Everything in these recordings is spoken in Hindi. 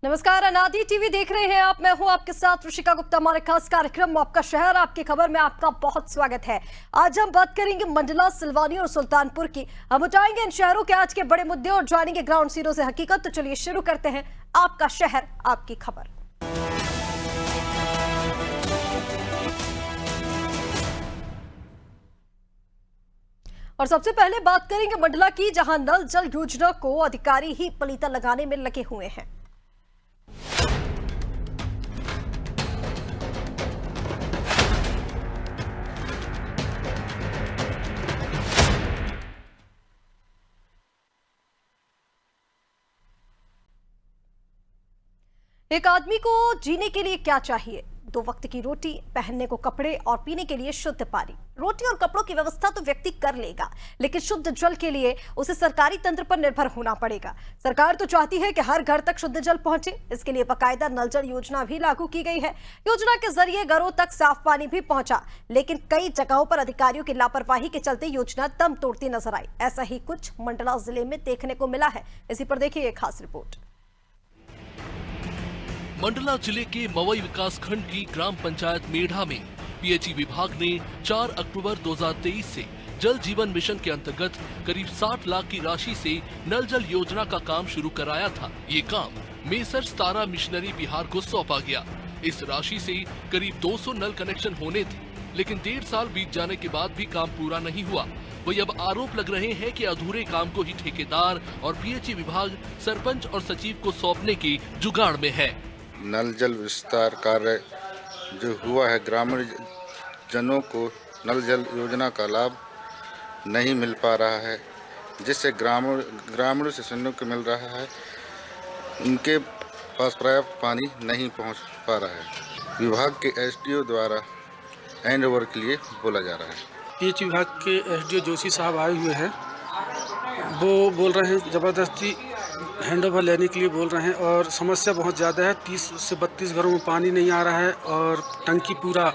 नमस्कार, अनादि टीवी देख रहे हैं आप। मैं हूं आपके साथ ऋषिका गुप्ता। हमारे खास कार्यक्रम आपका शहर आपकी खबर में आपका बहुत स्वागत है। आज हम बात करेंगे मंडला, सिलवानी और सुल्तानपुर की। हम उठाएंगे इन शहरों के आज के बड़े मुद्दे और जानेंगे ग्राउंड जीरो से हकीकत। तो चलिए शुरू करते हैं आपका शहर आपकी खबर। और सबसे पहले बात करेंगे मंडला की, जहां नल जल योजना को अधिकारी ही पलीता लगाने में लगे हुए हैं। एक आदमी को जीने के लिए क्या चाहिए? 2 वक्त की रोटी, पहनने को कपड़े और पीने के लिए शुद्ध पानी। रोटी और कपड़ों की व्यवस्था तो व्यक्ति कर लेगा, लेकिन शुद्ध जल के लिए उसे सरकारी तंत्र पर निर्भर होना पड़ेगा। सरकार तो चाहती है कि हर घर तक शुद्ध जल पहुंचे। इसके लिए बाकायदा नल जल योजना भी लागू की गई है। योजना के जरिए घरों तक साफ पानी भी पहुंचा, लेकिन कई जगहों पर अधिकारियों की लापरवाही के चलते योजना दम तोड़ती नजर आई। ऐसा ही कुछ मंडला जिले में देखने को मिला है। इसी पर देखिए एक खास रिपोर्ट। मंडला जिले के मवई विकास खंड की ग्राम पंचायत मेढ़ा में पीएचई विभाग ने 4 अक्टूबर 2023 से जल जीवन मिशन के अंतर्गत करीब 60 लाख की राशि से नल जल योजना का काम शुरू कराया था। ये काम मेसर्स तारा मिशनरी बिहार को सौंपा गया। इस राशि से करीब 200 नल कनेक्शन होने थे, लेकिन 1.5 साल बीत जाने के बाद भी काम पूरा नहीं हुआ। वही अब आरोप लग रहे हैं कि अधूरे काम को ही ठेकेदार और पीएचई विभाग सरपंच और सचिव को सौंपने की जुगाड़ में है। नल जल विस्तार कार्य जो हुआ है, ग्रामीण जनों को नल जल योजना का लाभ नहीं मिल पा रहा है, जिससे ग्रामीणों से सुनने को मिल रहा है उनके पास पर्याप्त पानी नहीं पहुंच पा रहा है। विभाग के एसडीओ द्वारा हैंड ओवर के लिए बोला जा रहा है। पीएच विभाग के एसडीओ जोशी साहब आए हुए हैं। वो बोल रहे हैं ज़बरदस्ती हैंड ओवर लेने के लिए बोल रहे हैं, और समस्या बहुत ज़्यादा है। 30 से 32 घरों में पानी नहीं आ रहा है और टंकी पूरा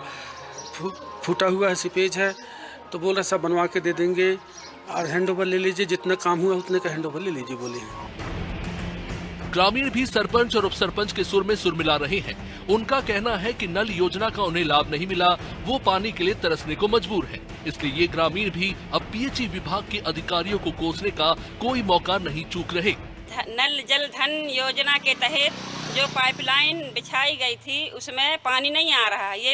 फूटा हुआ है, सीपेज है। तो बोल रहे सब बनवा के दे देंगे और हैंड ओवर ले लीजिए, जितना काम हुआ उतने का हैंड ओवर ले लीजिए बोले हैं। ग्रामीण भी सरपंच और उपसरपंच के सुर में सुर मिला रहे हैं। उनका कहना है कि नल योजना का उन्हें लाभ नहीं मिला, वो पानी के लिए तरसने को मजबूर है। इसलिए ये ग्रामीण भी अब पीएचई विभाग के अधिकारियों को कोसने का कोई मौका नहीं चूक रहे। नल जल धन योजना के तहत जो पाइपलाइन बिछाई गई थी उसमें पानी नहीं आ रहा। ये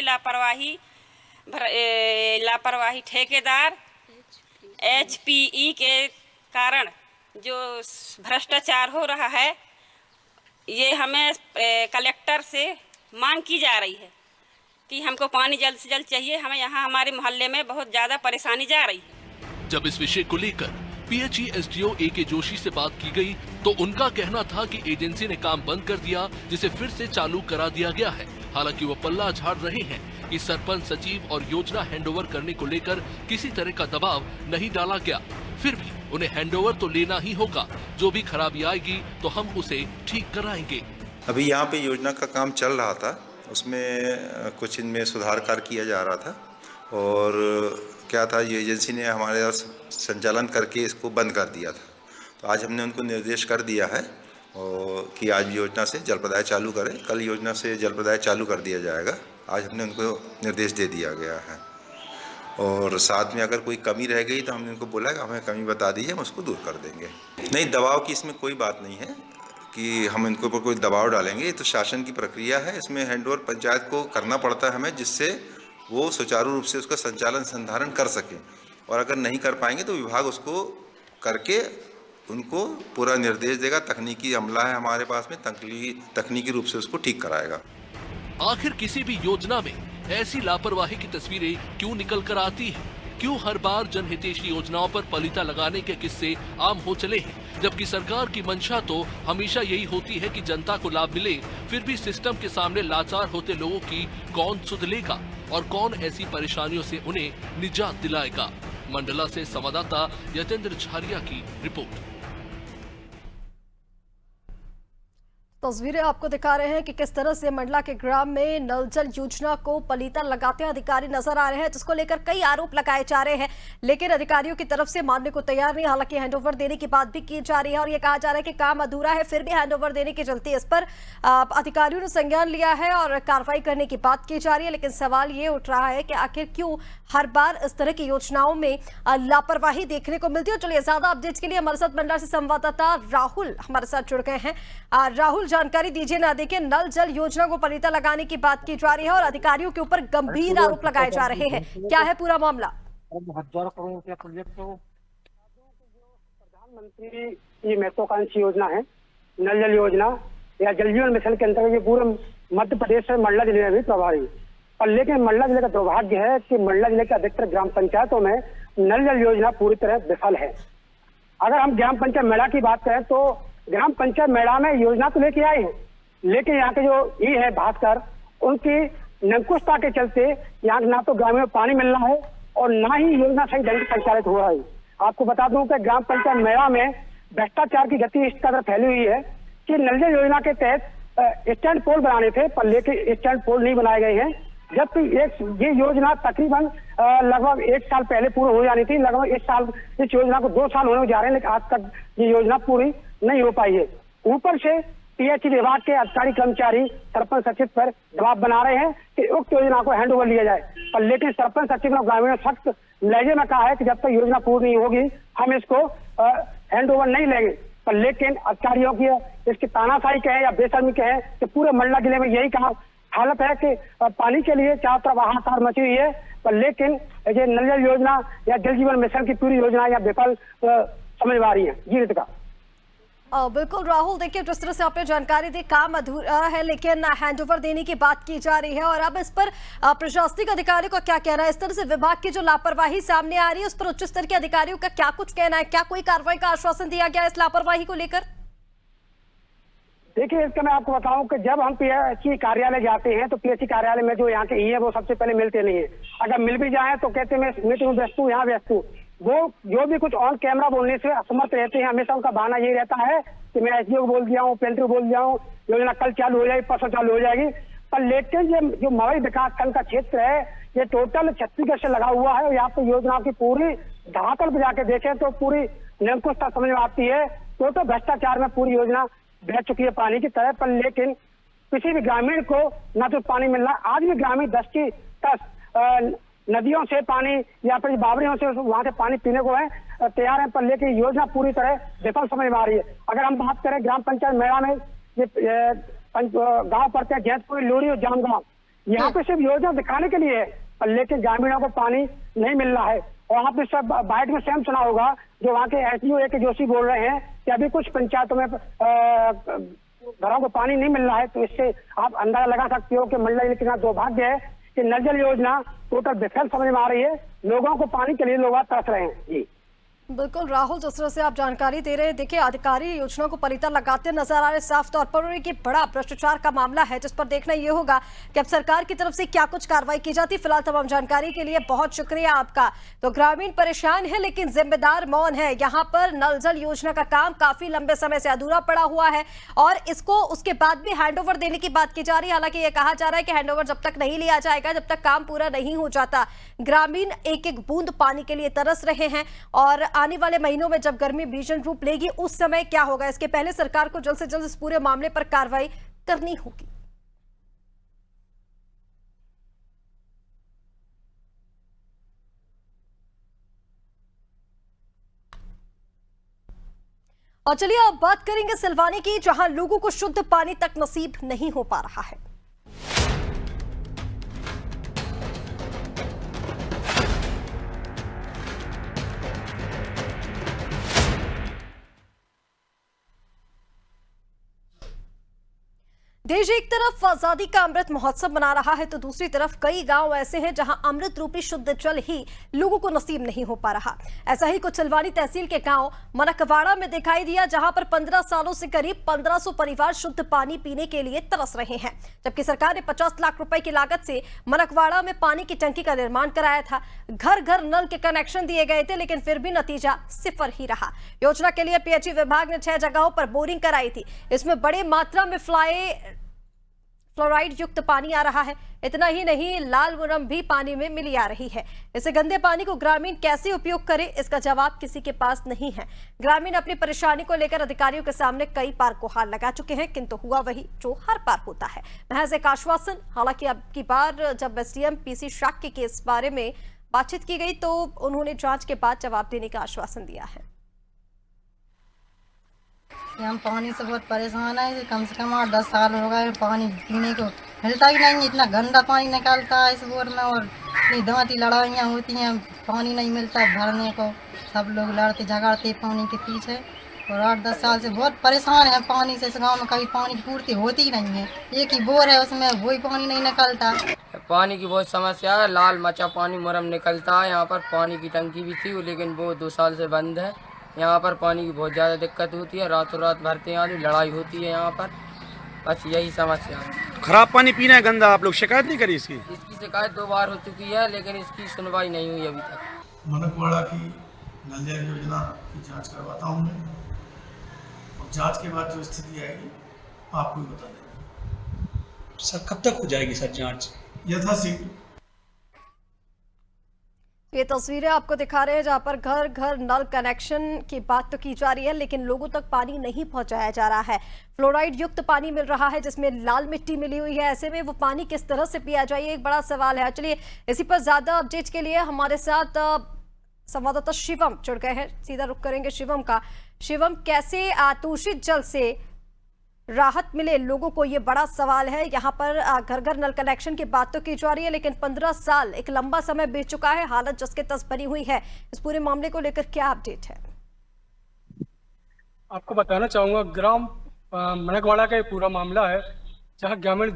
लापरवाही ठेकेदार HPE के कारण जो भ्रष्टाचार हो रहा है, ये हमें कलेक्टर से मांग की जा रही है कि हमको पानी जल्द से जल्द चाहिए। हमें यहाँ हमारे मोहल्ले में बहुत ज़्यादा परेशानी जा रही है। जब इस विषय को लेकर पीएचई एसडीओ AK जोशी से बात की गई तो उनका कहना था कि एजेंसी ने काम बंद कर दिया, जिसे फिर से चालू करा दिया गया है। हालांकि वो पल्ला झाड़ रहे हैं कि सरपंच, सचिव और योजना हैंडओवर करने को लेकर किसी तरह का दबाव नहीं डाला गया। फिर भी उन्हें हैंडओवर तो लेना ही होगा। जो भी खराबी आएगी तो हम उसे ठीक कराएंगे। अभी यहाँ पे योजना का काम चल रहा था, उसमें कुछ इनमें सुधार कार्य किया जा रहा था, और क्या था, ये एजेंसी ने हमारे संचालन करके इसको बंद कर दिया था। तो आज हमने उनको निर्देश कर दिया है और कि आज योजना से जल प्रदाय चालू करें। कल योजना से जल प्रदाय चालू कर दिया जाएगा। आज हमने उनको निर्देश दे दिया गया है, और साथ में अगर कोई कमी रह गई तो हमने उनको बोला कि हमें कमी बता दीजिए, हम उसको दूर कर देंगे। नहीं, दबाव की इसमें कोई बात नहीं है कि हम इनको ऊपर कोई दबाव डालेंगे। ये तो शासन की प्रक्रिया है, इसमें हैंडओवर पंचायत को करना पड़ता है हमें, जिससे वो सुचारू रूप से उसका संचालन संधारण कर सकें। और अगर नहीं कर पाएंगे तो विभाग उसको करके उनको पूरा निर्देश देगा। तकनीकी अमला है हमारे पास में, तकनीकी रूप से उसको ठीक कराएगा। आखिर किसी भी योजना में ऐसी लापरवाही की तस्वीरें क्यों निकल कर आती है? क्यों हर बार जनहितैषी योजनाओं पर पलीता लगाने के किस्से आम हो चले हैं? जबकि सरकार की मंशा तो हमेशा यही होती है कि जनता को लाभ मिले। फिर भी सिस्टम के सामने लाचार होते लोगों की कौन सुध लेगा और कौन ऐसी परेशानियों से उन्हें निजात दिलाएगा? मंडला से संवाददाता यतेंद्र झारिया की रिपोर्ट। तस्वीरें आपको दिखा रहे हैं कि किस तरह से मंडला के ग्राम में नल जल योजना को पलीता लगाते अधिकारी नजर आ रहे हैं, जिसको लेकर कई आरोप लगाए जा रहे हैं, लेकिन अधिकारियों की तरफ से मानने को तैयार नहीं। हालांकि हैंडओवर देने की बात भी की जा रही है और ये कहा जा रहा है कि काम अधूरा है, फिर भी हैंडओवर देने के चलते इस पर अधिकारियों ने संज्ञान लिया है और कार्रवाई करने की बात की जा रही है। लेकिन सवाल ये उठ रहा है कि आखिर क्यों हर बार इस तरह की योजनाओं में लापरवाही देखने को मिलती है। चलिए, ज्यादा अपडेट्स के लिए हमारे साथ मंडला से संवाददाता राहुल हमारे साथ जुड़ गए हैं। राहुल, जानकारी दीजिए ना। देखिए, नल जल योजना को पलीता लगाने की बात की जा रही है और अधिकारियों के ऊपर गंभीर आरोप लगाए जा रहे हैं। क्या है पूरा मामला? 1000 करोड़ के प्रोजेक्ट को प्रधानमंत्री की महत्वाकांक्षी योजना है नल जल योजना या जल जीवन मिशन के अंतर्गत ये पूरे मध्य प्रदेश में मंडला जिले में भी प्रभावी है। और लेकिन मंडला जिले का दुर्भाग्य है कि मंडला जिले के अधिकतर ग्राम पंचायतों में नल जल योजना पूरी तरह विफल है। अगर हम ग्राम पंचायत मेला की बात करें तो ग्राम पंचायत मेला में योजना तो लेके आए हैं, लेकिन यहाँ के जो ई है भास्कर, उनकी निरंकुशता के चलते यहाँ ना तो ग्रामीणों को पानी मिल रहा है और ना ही योजना सही ढंग से संचालित हो रहा है। आपको बता दूं कि ग्राम पंचायत मेला में भ्रष्टाचार की गति इस कदर फैली हुई है कि नल जल योजना के तहत स्टैंड पोल बनाने थे, पर लेकिन स्टैंड पोल नहीं बनाए गए हैं, जबकि ये योजना तकरीबन लगभग 1 साल पहले पूरी हो जानी थी। लगभग इस योजना को 2 साल होने जा रहे हैं, लेकिन आज तक ये योजना पूरी नहीं हो पाई है। ऊपर से पीएचई विभाग के अधिकारी कर्मचारी सरपंच सचिव पर दबाव बना रहे हैं कि उक्त योजना को हैंड ओवर लिया जाए, पर लेकिन सरपंच सचिव ने ग्रामीणों सख्त लहजे में कहा है कि जब तक योजना पूरी नहीं होगी हम इसको हैंड ओवर नहीं लेंगे। पर लेकिन अधिकारियों की इसकी तानाशाही कहें या बेशर्मी कहें कि पूरे मंडला जिले में यही कहा हालत है कि पानी के लिए चारों तरफ हाहाकार मची हुई है। पर लेकिन ये नल जल योजना या जल जीवन मिशन की पूरी योजना या विफल समझ में आ रही है। जी रितिका। बिल्कुल राहुल, देखिए जिस तरह से आपने जानकारी दी, काम अधूरा है लेकिन हैंडओवर देने की बात की जा रही है और अब इस पर प्रशासनिक अधिकारियों का क्या कहना है? इस तरह से विभाग की जो लापरवाही सामने आ रही है उस पर उच्च स्तर के अधिकारियों का क्या कुछ कहना है? क्या कोई कार्रवाई का आश्वासन दिया गया इस लापरवाही को लेकर? देखिए, इसका मैं आपको बताऊं कि जब हम पीएचई कार्यालय जाते हैं तो पीएचई कार्यालय में जो यहाँ के ई है वो सबसे पहले मिलते नहीं है। अगर मिल भी जाए तो कहते हैं मैं मीटिंग में व्यस्त हूँ, यहाँ व्यस्त हूँ। वो जो भी कुछ ऑन कैमरा बोलने से असमर्थ रहते हैं। हमेशा उनका बहाना यही रहता है कि मैं एसडीओ को बोल दिया हूँ, पेंटर को बोल दिया हूँ, योजना कल चालू हो जाएगी, परसों चालू हो जाएगी। पर लेकिन ये जो मवई विकास खंड का क्षेत्र है ये टोटल छत्तीसगढ़ से लगा हुआ है और यहाँ पे योजना की पूरी धरातल पर जाके देखें तो पूरी निरंकुशता समझ में आती है। टोटल भ्रष्टाचार में पूरी योजना बह चुकी है पानी की तरह। पर लेकिन किसी भी ग्रामीण को न तो पानी मिलना, आज भी ग्रामीण 10 की 10 नदियों से पानी या फिर बावड़ियों से वहां से पानी पीने को है तैयार है, पर लेकिन योजना पूरी तरह विफल समझ में आ रही है। अगर हम बात करें ग्राम पंचायत मेला में ये गाँव पड़ते हैं जैतपुर, लोरी और जामगांव, यहाँ पे सिर्फ योजना दिखाने के लिए है, पर लेकिन ग्रामीणों को पानी नहीं मिल रहा है। और आपने सब बाइट में स्वयं सुना होगा जो वहाँ के एसडीओ ए के जोशी बोल रहे हैं कि अभी कुछ पंचायतों में घरों को पानी नहीं मिल रहा है। तो इससे आप अंदाजा लगा सकते हो कि मंडला जिले कितना दुर्भाग्य है कि नल जल योजना टोटल विफल समझ में आ रही है। लोगों को पानी के लिए लोग तरस रहे हैं। जी बिल्कुल राहुल, जिस तरह से आप जानकारी दे रहे हैं, देखिए अधिकारी योजना को पलीता लगाते नजर आ रहे साफ तौर पर, और ये बड़ा भ्रष्टाचार का मामला है जिस पर देखना ये होगा कि अब सरकार की तरफ से क्या कुछ कार्रवाई की जाती है। फिलहाल तमाम जानकारी के लिए बहुत शुक्रिया आपका। तो ग्रामीण परेशान है लेकिन जिम्मेदार मौन है। यहाँ पर नल जल योजना का काम काफी लंबे समय से अधूरा पड़ा हुआ है और इसको उसके बाद भी हैंडओवर देने की बात की जा रही है। हालांकि यह कहा जा रहा है कि हैंडओवर जब तक नहीं लिया जाएगा, जब तक काम पूरा नहीं हो जाता, ग्रामीण एक एक बूंद पानी के लिए तरस रहे हैं। और आने वाले महीनों में जब गर्मी भीषण रूप लेगी उस समय क्या होगा, इसके पहले सरकार को जल्द से जल्द इस पूरे मामले पर कार्रवाई करनी होगी। और चलिए अब बात करेंगे सिलवानी की, जहां लोगों को शुद्ध पानी तक नसीब नहीं हो पा रहा है। देश एक तरफ आजादी का अमृत महोत्सव मना रहा है तो दूसरी तरफ कई गांव ऐसे हैं जहां अमृत रूपी शुद्ध जल ही लोगों को नसीब नहीं हो पा रहा। ऐसा ही कुछ हल्द्वानी तहसील के गांव मनकवाड़ा में दिखाई दिया, जहां पर 15 सालों से करीब 1500 परिवार शुद्ध पानी पीने के लिए तरस रहे हैं, जबकि सरकार ने 50 लाख रुपए की लागत से मनकवाड़ा में पानी की टंकी का निर्माण कराया था। घर घर नल के कनेक्शन दिए गए थे, लेकिन फिर भी नतीजा सिफर ही रहा। योजना के लिए पीएचई विभाग ने 6 जगहों पर बोरिंग कराई थी। इसमें बड़ी मात्रा में फ्लोराइड युक्त पानी आ रहा है। इतना ही नहीं, लाल मुरम भी पानी में मिली आ रही है। इसे गंदे पानी को ग्रामीण कैसे उपयोग करें, इसका जवाब किसी के पास नहीं है। ग्रामीण अपनी परेशानी को लेकर अधिकारियों के सामने कई बार गुहार लगा चुके हैं, किंतु हुआ वही जो हर बार होता है, महज एक आश्वासन। हालांकि अब की बार जब एसडीएम पीसी शाक्य के इस बारे में बातचीत की गई तो उन्होंने जांच के बाद जवाब देने का आश्वासन दिया है। हम पानी से बहुत परेशान है। कम से कम 8-10 साल हो गए, पानी पीने को मिलता ही नहीं। इतना गंदा पानी निकलता है इस बोर में, और इतनी दांती लड़ाइयाँ होती हैं, पानी नहीं मिलता भरने को। सब लोग लड़ते झगड़ते पानी के पीछे, और 8-10 साल से बहुत परेशान है पानी से। इस गाँव में कभी पानी की पूर्ति होती ही नहीं है। एक ही बोर है, उसमें वही पानी नहीं निकलता। पानी की बहुत समस्या है, लाल मचा पानी मुरम निकलता है। यहाँ पर पानी की टंकी भी थी, लेकिन वो 2 साल से बंद है। यहाँ पर पानी की बहुत ज़्यादा दिक्कत होती है, रातों रात भरते हैं आदमी, लड़ाई होती है यहाँ पर। बस यही समस्या है। खराब पानी पीना है, गंदा। आप लोग शिकायत नहीं करी इसकी? इसकी शिकायत 2 बार हो चुकी है, लेकिन इसकी सुनवाई नहीं हुई अभी तक। मनकवाड़ा की नल जल योजना की जांच करवाता हूँ मैं, और जांच के बाद जो स्थिति आएगी आपको भी बता देंगे। सर कब तक हो जाएगी सर जांच? यथाशीघ्र। ये तस्वीरें आपको दिखा रहे हैं जहां पर घर घर नल कनेक्शन की बात तो की जा रही है, लेकिन लोगों तक पानी नहीं पहुंचाया जा रहा है। फ्लोराइड युक्त पानी मिल रहा है जिसमें लाल मिट्टी मिली हुई है। ऐसे में वो पानी किस तरह से पिया जाए, एक बड़ा सवाल है। चलिए इसी पर ज्यादा अपडेट के लिए हमारे साथ संवाददाता शिवम जुड़ गए हैं, सीधा रुख करेंगे शिवम का। शिवम, कैसे दूषित जल से राहत मिले लोगों को, ये बड़ा सवाल है। यहाँ पर घर घर नल कनेक्शन की बात तो की जा रही है, लेकिन 15 साल एक लंबा समय बीत चुका है, हालत जस के तस बनी हुई है। इस पूरे मामले को लेकर क्या अपडेट है? आपको बताना चाहूँगा, ग्राम मनकवाड़ा का ये पूरा मामला है, जहाँ ग्रामीण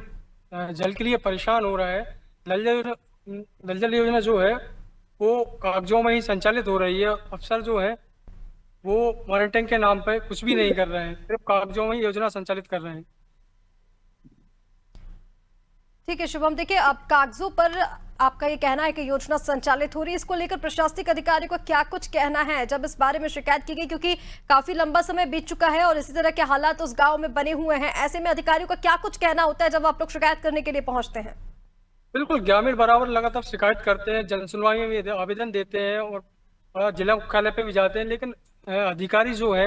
जल के लिए परेशान हो रहा है। नल जल योजना जो है वो कागजों में ही संचालित हो रही है। अफसर जो है वो मॉनिटरिंग के नाम पे कुछ भी नहीं कर रहे हैं, सिर्फ कागजों में ही योजना संचालित कर रहे हैं। ठीक है शुभम, देखिए अब कागजों पर आपका ये कहना है कि योजना संचालित हो रही है, इसको लेकर प्रशासनिक अधिकारियों का क्या कुछ कहना है जब इस बारे में शिकायत की गई, क्योंकि काफी लंबा समय बीत चुका है और इसी तरह के हालात उस गांव में बने हुए हैं। ऐसे में अधिकारियों का क्या कुछ कहना होता है जब आप लोग शिकायत करने के लिए पहुंचते हैं? बिल्कुल, ग्रामीण बराबर लगातार शिकायत करते हैं, जन सुनवाई में भी आवेदन देते हैं और जिला मुख्यालय पे भी जाते हैं, लेकिन अधिकारी जो है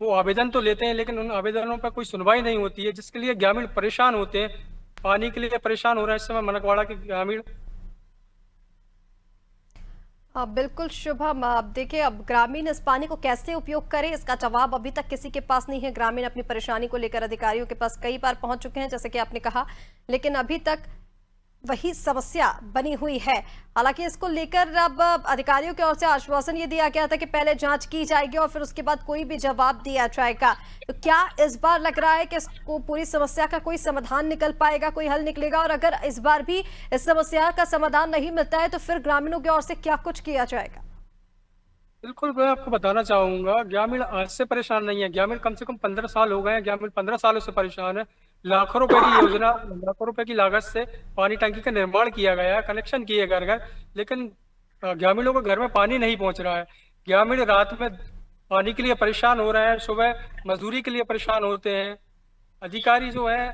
वो आवेदन तो लेते हैं, लेकिन उन आवेदनों पर कोई सुनवाई नहीं होती है, जिसके लिए ग्रामीण परेशान होते हैं। पानी के लिए परेशान हो रहे हैं इस समय मनकवाड़ा के ग्रामीण। बिल्कुल शुभम, अब देखिए अब ग्रामीण इस पानी को कैसे उपयोग करें, इसका जवाब अभी तक किसी के पास नहीं है। ग्रामीण अपनी परेशानी को लेकर अधिकारियों के पास कई बार पहुंच चुके हैं, जैसे कि आपने कहा, लेकिन अभी तक वही समस्या बनी हुई है। हालांकि इसको लेकर अब अधिकारियों की ओर से आश्वासन ये दिया गया था कि पहले जांच की जाएगी और फिर उसके बाद कोई भी जवाब दिया जाएगा। तो क्या इस बार लग रहा है कि इसको पूरी समस्या का कोई समाधान निकल पाएगा, कोई हल निकलेगा? और अगर इस बार भी इस समस्या का समाधान नहीं मिलता है तो फिर ग्रामीणों की ओर से क्या कुछ किया जाएगा? बिल्कुल, मैं आपको बताना चाहूंगा, ग्रामीण आज से परेशान नहीं है। ग्रामीण कम से कम 15 साल हो गए हैं, ग्रामीण 15 सालों से परेशान है। लाखों रुपए की योजना, लाखों रुपए की लागत से पानी टंकी का निर्माण किया गया है, कनेक्शन किए घर घर, लेकिन ग्रामीणों के घर में पानी नहीं पहुंच रहा है। ग्रामीण रात में पानी के लिए परेशान हो रहे हैं, सुबह मजदूरी के लिए परेशान होते हैं। अधिकारी जो है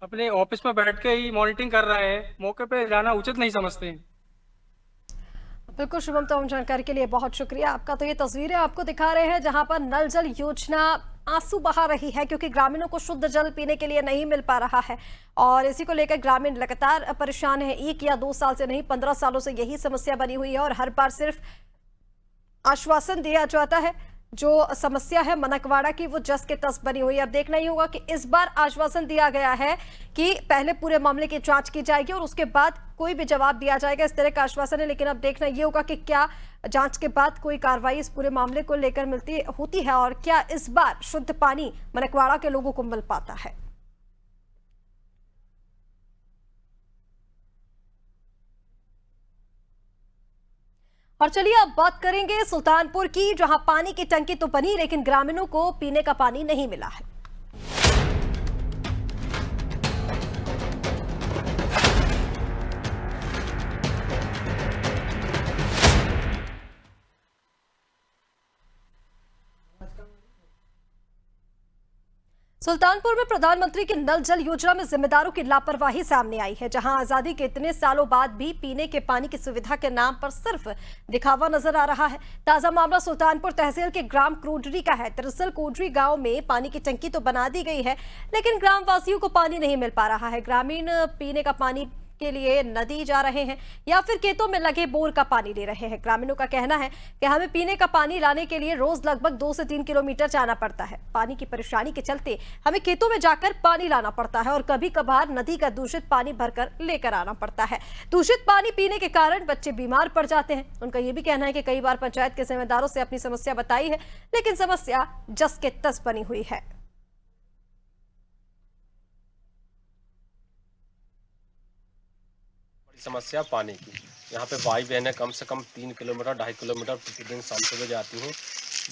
अपने ऑफिस में बैठ के ही मॉनिटरिंग कर रहे हैं, मौके पे जाना उचित नहीं समझते हैं। बिल्कुल शुभम, तमाम जानकारी के लिए बहुत शुक्रिया आपका। तो ये तस्वीरें आपको दिखा रहे हैं जहां पर नल जल योजना आंसू बहा रही है, क्योंकि ग्रामीणों को शुद्ध जल पीने के लिए नहीं मिल पा रहा है और इसी को लेकर ग्रामीण लगातार परेशान है। 1 या 2 साल से नहीं, 15 सालों से यही समस्या बनी हुई है और हर बार सिर्फ आश्वासन दिया जाता है। जो समस्या है मनकवाड़ा की वो जस के तस बनी हुई है। अब देखना ही होगा कि इस बार आश्वासन दिया गया है कि पहले पूरे मामले की जांच की जाएगी और उसके बाद कोई भी जवाब दिया जाएगा, इस तरह का आश्वासन है। लेकिन अब देखना ये होगा कि क्या जांच के बाद कोई कार्रवाई इस पूरे मामले को लेकर होती है और क्या इस बार शुद्ध पानी मनकवाड़ा के लोगों को मिल पाता है। और चलिए अब बात करेंगे सुल्तानपुर की, जहां पानी की टंकी तो बनी लेकिन ग्रामीणों को पीने का पानी नहीं मिला है। सुल्तानपुर में प्रधानमंत्री की नल जल योजना में जिम्मेदारों की लापरवाही सामने आई है, जहां आजादी के इतने सालों बाद भी पीने के पानी की सुविधा के नाम पर सिर्फ दिखावा नजर आ रहा है। ताजा मामला सुल्तानपुर तहसील के ग्राम कोडरी का है। दरअसल कोडरी गांव में पानी की टंकी तो बना दी गई है, लेकिन ग्राम वासियों को पानी नहीं मिल पा रहा है। ग्रामीण पीने का पानी के लिए नदी जा रहे हैं या फिर खेतों में लगे बोर का पानी ले रहे हैं। ग्रामीणों का कहना है कि हमें पीने का पानी लाने के लिए रोज लगभग 2 से 3 किलोमीटर जाना पड़ता है। पानी की परेशानी के चलते हमें खेतों में जाकर पानी लाना पड़ता है और कभी कभार नदी का दूषित पानी भरकर लेकर आना पड़ता है। दूषित पानी पीने के कारण बच्चे बीमार पड़ जाते हैं। उनका यह भी कहना है कि कई बार पंचायत के जिम्मेदारों से अपनी समस्या बताई है, लेकिन समस्या जस के तस बनी हुई है। समस्या पानी की, यहाँ पे भाई बहनें कम से कम 3 किलोमीटर 2.5 किलोमीटर प्रतिदिन शाम सुबह जाती हैं।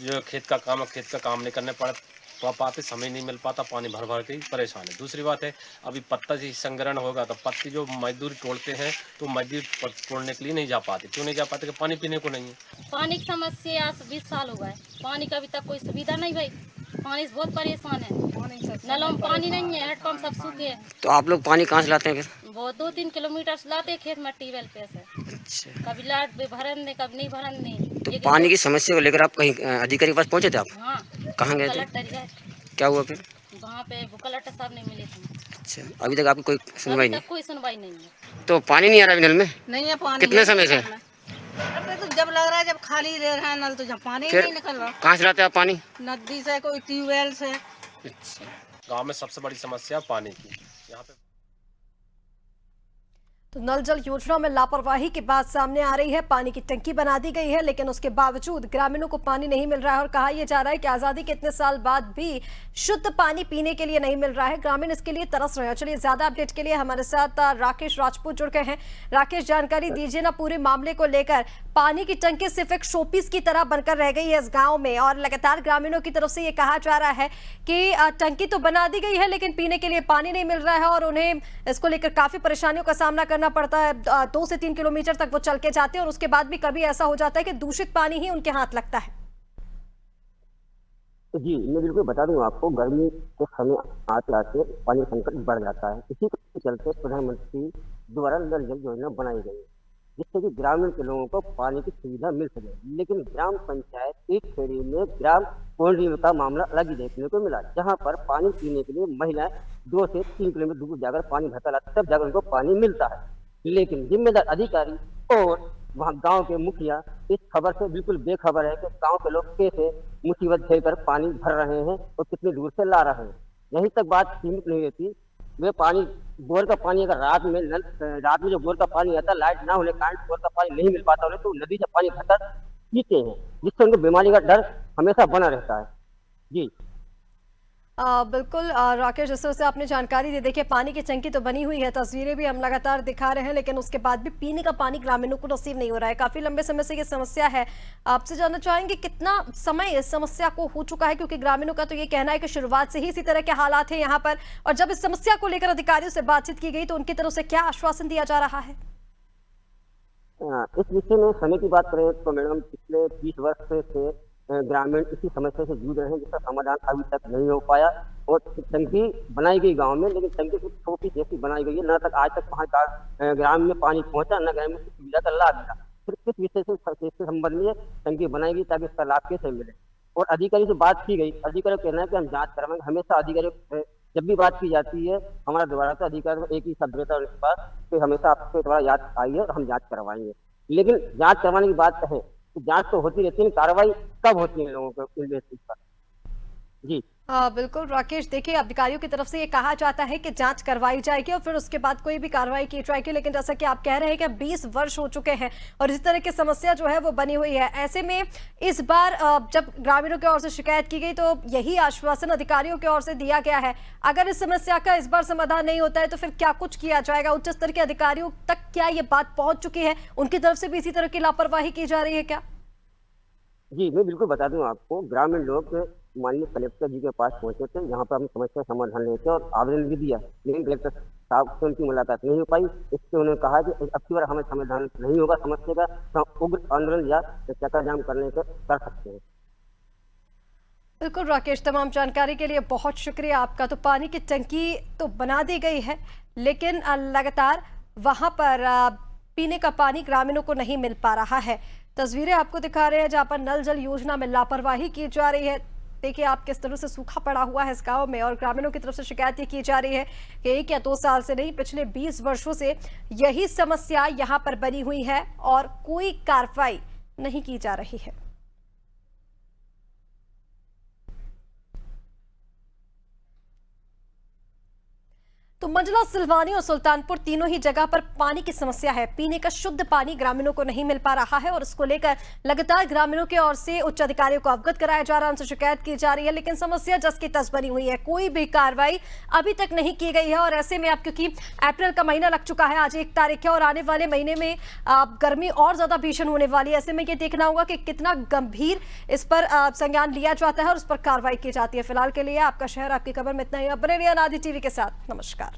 जो खेत का काम है, खेत का काम नहीं करने पाते, समय नहीं मिल पाता, पानी भर भर के ही परेशान है। दूसरी बात है, अभी पत्ता जी संग्रहण होगा तो पत्ती जो मजदूर तोड़ते हैं तो मजदूर तोड़ने के लिए नहीं जा पाते। क्यों नहीं जा पाते? कि पानी पीने को नहीं है। पानी की समस्या 20 साल हो गए, पानी का अभी तक कोई सुविधा नहीं भाई। पानी से बहुत परेशान है, नलों में पानी नहीं है, हेडपम्प सब सूखे है। तो आप लोग पानी कहाँ से लाते हैं फिर? वो 2-3 किलोमीटर से लाते हैं खेत में ट्यूबवेल पे से। अच्छा। कभी लाट पे भरन दे, कभी नहीं भरन दे। तो पानी की समस्या को लेकर आप कहीं अधिकारी के पास पहुँचे थे आप? हाँ। कहाँ गए थे? क्या हुआ फिर? वहाँ पे कलेक्टर साहब नहीं मिले थे। अच्छा, अभी तक आपकी कोई सुनवाई नहीं? कोई सुनवाई नहीं है। तो पानी नहीं आ रहा नल में? नहीं है पानी। कितने समय से? तो जब लग रहा है, जब खाली रह रहा है नल तो जब पानी नहीं निकल रहा। कहाँ से लाते हैं आप पानी? नदी से, कोई ट्यूबवेल से। गांव में सबसे बड़ी समस्या पानी की। यहाँ पे तो नल जल योजना में लापरवाही की बात सामने आ रही है। पानी की टंकी बना दी गई है, लेकिन उसके बावजूद ग्रामीणों को पानी नहीं मिल रहा है और कहा यह जा रहा है कि आजादी के इतने साल बाद भी शुद्ध पानी पीने के लिए नहीं मिल रहा है। ग्रामीण इसके लिए तरस रहे हैं। चलिए, ज्यादा अपडेट के लिए हमारे साथ राकेश राजपूत जुड़ गए हैं। राकेश, जानकारी दीजिए ना पूरे मामले को लेकर। पानी की टंकी सिर्फ एक शोपीस की तरह बनकर रह गई है इस गाँव में और लगातार ग्रामीणों की तरफ से ये कहा जा रहा है कि टंकी तो बना दी गई है, लेकिन पीने के लिए पानी नहीं मिल रहा है और उन्हें इसको लेकर काफी परेशानियों का सामना करना पड़ता है। 2 से 3 किलोमीटर तक वो चल के जाते हैं और उसके बाद भी कभी ऐसा हो जाता है कि दूषित पानी ही उनके हाथ लगता है। तो जी, मैं बिल्कुल बता दूं आपको, गर्मी के समय आते आते पानी संकट बढ़ जाता है। इसी के चलते प्रधानमंत्री द्वारा नल जल योजना बनाई गई, जिससे कि ग्रामीण के लोगों को पानी की सुविधा मिल सके। लेकिन ग्राम पंचायत एक खेड़ी में ग्राम कोडरी का मामला अलग ही देखने को मिला, जहां पर पानी पीने के लिए महिलाएं 2 से 3 किलोमीटर दूर जाकर पानी भरता लाती, तब जाकर उनको पानी मिलता है। लेकिन जिम्मेदार अधिकारी और वहाँ गांव के मुखिया इस खबर से बिल्कुल बेखबर है कि गांव के लोग कैसे मुसीबत झेलकर पानी भर रहे हैं और कितनी दूर से ला रहे हैं। यहीं तक बात सीमित नहीं रहती। वे पानी, बोर का पानी अगर रात में जो बोर का पानी आता है, लाइट ना होने के कारण बोर का पानी नहीं मिल पाता उन्हें, तो नदी से पानी भरकर पीते हैं, जिससे उनको बीमारी का डर हमेशा बना रहता है। जी बिल्कुल राकेश, जिस तरह से आपने जानकारी दी, देखिए पानी की टंकी तो बनी हुई है, तस्वीरें भी हम लगातार दिखा रहे हैं, लेकिन उसके बाद भी पीने का पानी ग्रामीणों को नसीब नहीं हो रहा है। काफी लंबे समय से ये समस्या है। आपसे जानना चाहेंगे कितना समय इस समस्या को हो चुका है, क्योंकि ग्रामीणों का तो ये कहना है कि शुरुआत से ही इसी तरह के हालात है यहाँ पर, और जब इस समस्या को लेकर अधिकारियों से बातचीत की गई तो उनकी तरफ से क्या आश्वासन दिया जा रहा है? इस विषय में समय की बात करें तो मैडम, पिछले 20 वर्ष से ग्रामीण इसी समस्या से जूझ रहे हैं, जिसका समाधान अभी तक नहीं हो पाया। और टंकी बनाई गई गांव में, लेकिन टंकी कुछ छोटी जैसी बनाई गई है, न तक आज तक वहाँ ग्राम में पानी पहुंचा, न ग्राम में सुविधा का लाभ मिला। फिर किस विषय से संबंध में टंकी बनाई गई, ताकि इसका लाभ कैसे मिले। और अधिकारी से बात की गई, अधिकारी कहना है कि हम जाँच करवाएंगे। हमेशा अधिकारी जब भी बात की जाती है हमारा दोबारा से अधिकारी एक ही शब्द रहता है उनके पास कि हमेशा आपको दोबारा याद आइए और हम जाँच करवाएंगे। लेकिन जाँच करवाने की बात कहें, जांच तो होती रहती है, कार्रवाई कब होती है लोगों को पर? जी बिल्कुल राकेश, देखिए अधिकारियों की तरफ से ये कहा जाता है कि जांच करवाई जाएगी और फिर उसके बाद कोई भी कार्रवाई की जाएगी, लेकिन जैसा कि आप कह रहे हैं कि 20 वर्ष हो चुके हैं और इस तरह की समस्या जो है वो बनी हुई है। ऐसे में इस बार जब ग्रामीणों की ओर से शिकायत की गई तो यही आश्वासन अधिकारियों की ओर से दिया गया है। अगर इस समस्या का इस बार समाधान नहीं होता है तो फिर क्या कुछ किया जाएगा? उच्च स्तर के अधिकारियों तक क्या ये बात पहुंच चुकी है? उनकी तरफ से भी इसी तरह की लापरवाही की जा रही है क्या? जी, मैं बिल्कुल बता दूं आपको, ग्रामीण लोग माननीय कलेक्टर जी के पास पहुंचे थे, यहाँ पर अपनी समस्या समाधान लेते और आवेदन भी दिया, लेकिन कलेक्टर साहब से उनकी मुलाकात नहीं हो पाई। इससे उन्होंने कहा कि अब की बार हमें समाधान नहीं होगा समस्या का, तो हम उग्र आंदोलन या चक्का जाम करने से कर सकते हैं। बिल्कुल राकेश, तमाम जानकारी के लिए बहुत शुक्रिया आपका। तो पानी की टंकी तो बना दी गई है, लेकिन लगातार वहां पर पीने का पानी ग्रामीणों को नहीं मिल पा रहा है। तस्वीरें आपको दिखा रहे हैं जहां पर नल जल योजना में लापरवाही की जा रही है। देखिए आप किस तरह से सूखा पड़ा हुआ है इस गांव में और ग्रामीणों की तरफ से शिकायत ये की जा रही है कि 1 या 2 साल से नहीं, पिछले 20 वर्षों से यही समस्या यहां पर बनी हुई है और कोई कार्रवाई नहीं की जा रही है। तो मंडला, सिलवानी और सुल्तानपुर तीनों ही जगह पर पानी की समस्या है। पीने का शुद्ध पानी ग्रामीणों को नहीं मिल पा रहा है और इसको लेकर लगातार ग्रामीणों की ओर से उच्च अधिकारियों को अवगत कराया जा रहा है, उनसे शिकायत की जा रही है, लेकिन समस्या जस की तस बनी हुई है। कोई भी कार्रवाई अभी तक नहीं की गई है और ऐसे में अब क्योंकि अप्रैल का महीना लग चुका है, आज 1 तारीख है और आने वाले महीने में गर्मी और ज्यादा भीषण होने वाली है। ऐसे में ये देखना होगा कि कितना गंभीर इस पर संज्ञान लिया जाता है और उस पर कार्रवाई की जाती है। फिलहाल के लिए आपका शहर आपकी खबर में इतना ही। अब बने रहिए अनादि टीवी के साथ। नमस्कार।